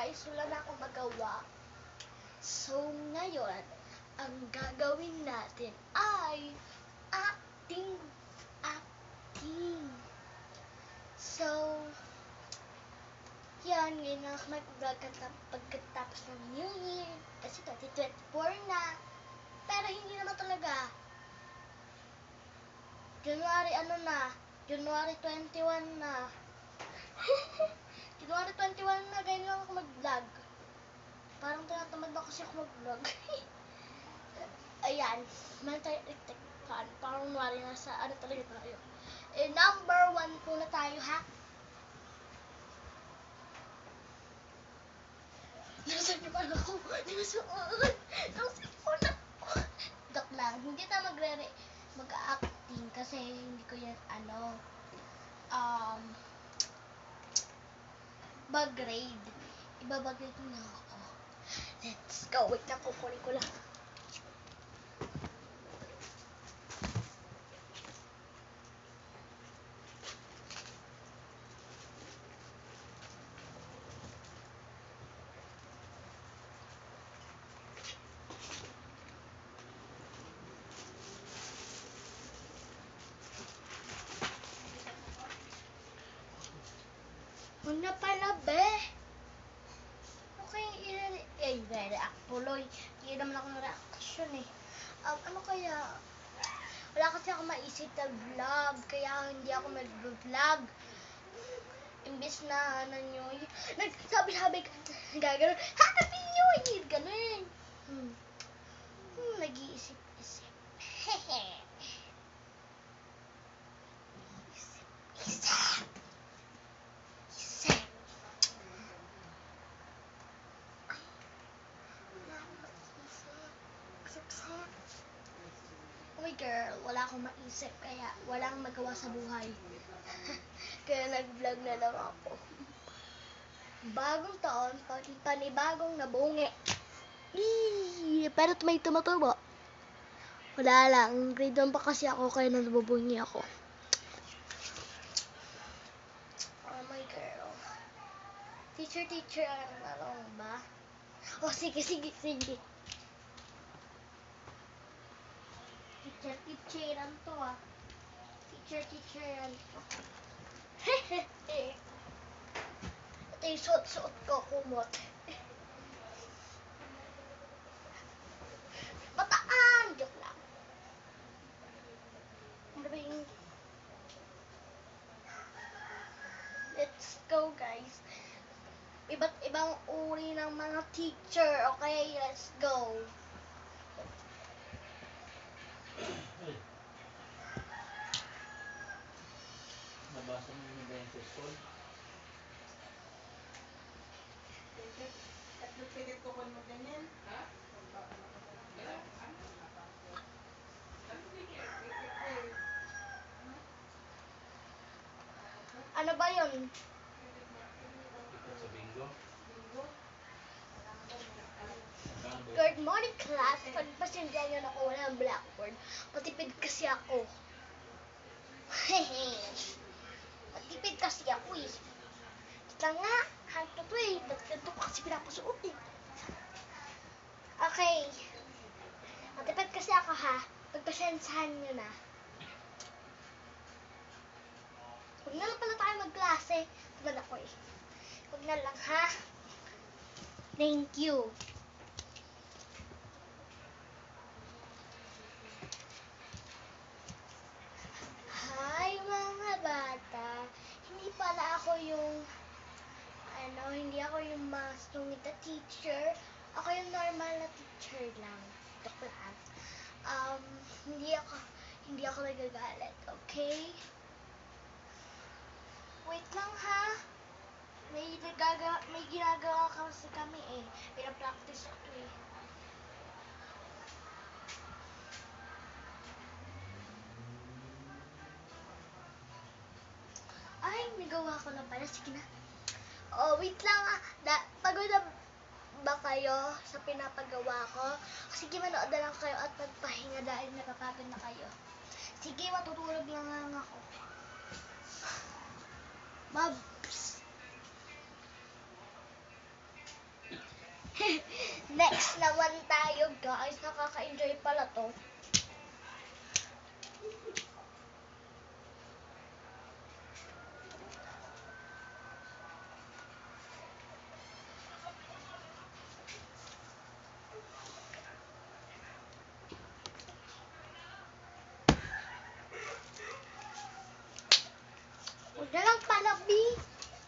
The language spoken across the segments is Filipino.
guys, wala na akong magawa. So, ngayon, ang gagawin natin ay acting. So, yan, ngayon na ako mag-vlog pagkatapos ng New Year. Kasi 2024 na. Pero hindi naman talaga. January 21 na. January 21 na, ganyan lang ako mag-vlog. Parang tinatamad na kasi ako mag-vlog. Ayan, man tayo pan. Parang wari na sa ano talaga tayo. Number 1 po na tayo, ha? Nasaan yung ano ko? Nasaan? Nasaan ako? Dok lang, hindi tayo mag-acting kasi hindi ko yan bag-grade. Ibabag-grade na ako. Let's go. Wait lang, kukunin ko lang. Una pala, be. Okay, i-react tuloy. Hindi naman ako na-reaction eh. Ano kaya? Wala kasi ako maisip na vlog, kaya hindi ako mag-vlog. Imbis na nyo, nagsabi-sabi ka, gagano'n, Happy New Year, gano'n. Nag-iisip-isip. Hehe. Isip. Uy girl, wala akong maisip kaya walang magawa sa buhay. Kaya nag-vlog na lang ako. Bagong taon, panibagong nabungi. Pero may tumatubo. Wala lang, grade 1 pa kasi ako kaya nabubungi ako. Oh my girl. Teacher, ano ba? Oh, sige. Teacheran to ah. Teacheran to. Hehehe. Ito yung suot ko, kumot. Bataan! Joke lang. Let's go guys. Iba't ibang uri ng mga teacher. Okay, let's go. Nabasa mo yung Benches Code? At pilit ko kung ganyan. Ha? Ano ba yun? Ito sa bingo? Good morning class. Pagpasensya nyo na ako wala ng blackboard. Matipid kasi ako. Hehe. Matipid kasi ako eh. Kita nga. Hanto to eh. Ba't ganito pa kasi pinapasuot eh. Okay. Matipid kasi ako ha. Pagpasensyahan nyo na. Huwag na lang pala tayo magklase. Tumad ako eh. Huwag na lang ha. Thank you. Hi mga bata. Hindi pala ako yung hindi ako yung masungit na teacher. Ako yung normal na teacher lang. Joke lang. Hindi ako nagagalit, okay? Wait lang ha. May ginagawa kasi kami eh. Pinapractice ko eh. Ay, nagawa ko na pala. Sige na. Oh, wait lang ah. Pagod na ba kayo sa pinapagawa ko? Sige, manood na lang kayo at magpahinga dahil napapagod na kayo. Sige, matutulog lang ako. Mabs. Next naman tayo, guys. Nakaka-enjoy pala to. Huwag na lang pala, B.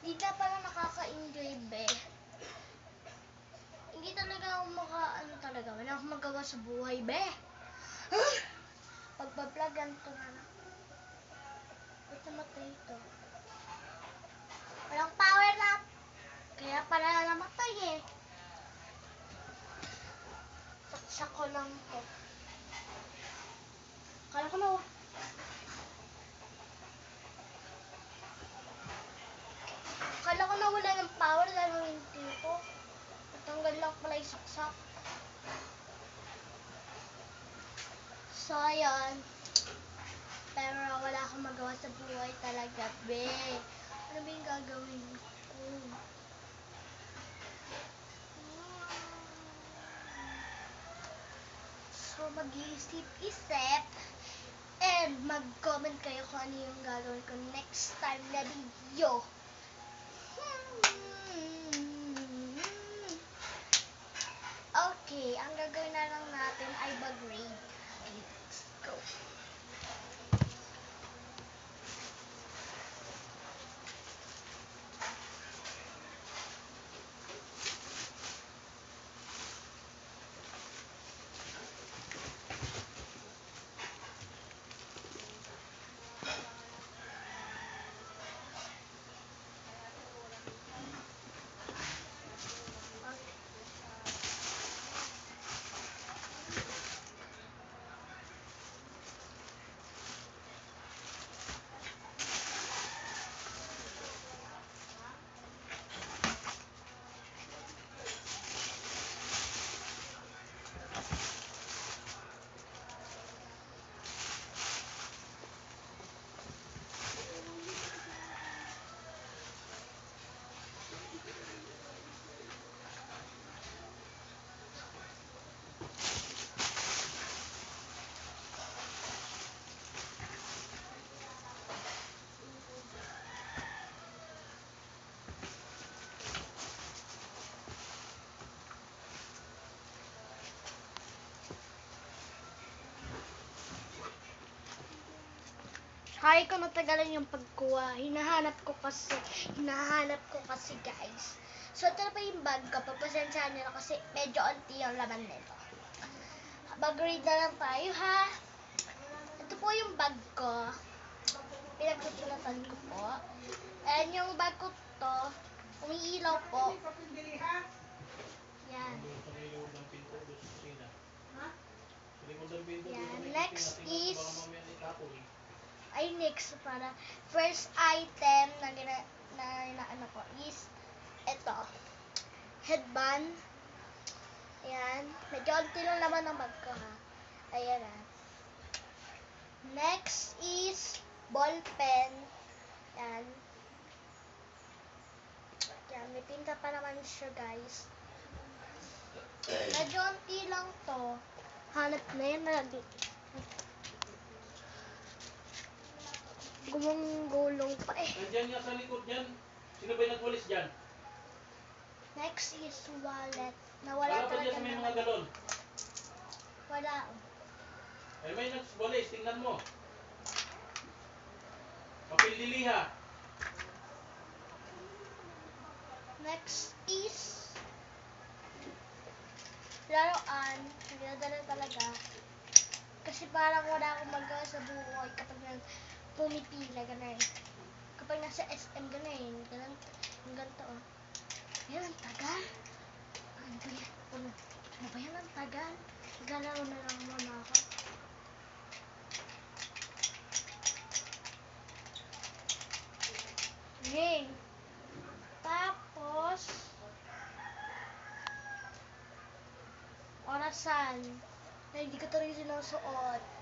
Hindi na pala nakaka-enjoy, be. Hindi talaga ako talaga. Wala akong magawa sa buhay, be. Pagbablog, ganito na lang. Ba't namatay ito? Walang power up. Kaya pala namatay eh. Saksak ko lang to. Kala ko nawala ng power dahil hindi ko. Natanggal lang pala yung saksak. So, ayan. Pero wala akong magawa sa buhay talaga, be. Ano ba yung gagawin ko? So, mag-iisip-isip and mag-comment kayo kung ano yung gagawin ko next time na video. Okay, ang gagawin na lang natin ay mag-grade. Okay, let's go. Kaya ko natagalan yung pagkuha. Hinahanap ko kasi guys. So, ito na pa yung bag ko. Pagpasensyahan nyo na kasi medyo onti yung laman nito. Mag-read na lang tayo, ha? Ito po yung bag ko. Pinagsusulatan ko po. And yung bag ko to, umiilaw po. Yan. Yan. Next is para first item na ano ko is ito, headband. Ayan, medyo onti lang naman ang bag ko, ha. Ayan, ha. Next is ball pen. Ayan. Ayan, may pinta pa naman siya, guys. Medyo onti lang to. Hanap na yan na gumulong pa eh. Nandiyan nga sa likod dyan. Sino ba yung nagwalis dyan? Next is wallet. Nawala Wala pa talaga dyan sa may mga naman. galon. Wala. Ay may nagwalis, tingnan mo. Papel liliha. Next is laruan. Nagdadala talaga. Kasi parang wala akong magawa sa buhay kapag pumipila, gano'n. Kapag nasa SM, gano'n. Yung ganito, oh. Yan, ang tagal. Ano ba yan? Ano ba yan, ang tagal? Maglalaro na lang muna ako. Okay. Tapos, orasan. Na hindi ko ito rin sinusuot.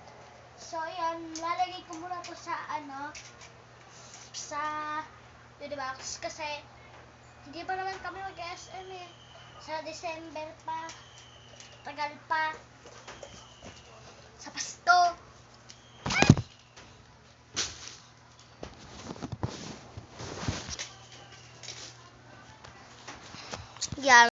So, ayan, lalagay ko muna to sa, sa, diba? Kasi, hindi pa naman kami mag-SM eh. Sa December pa. Tagal pa. Sa Pasto. Yan.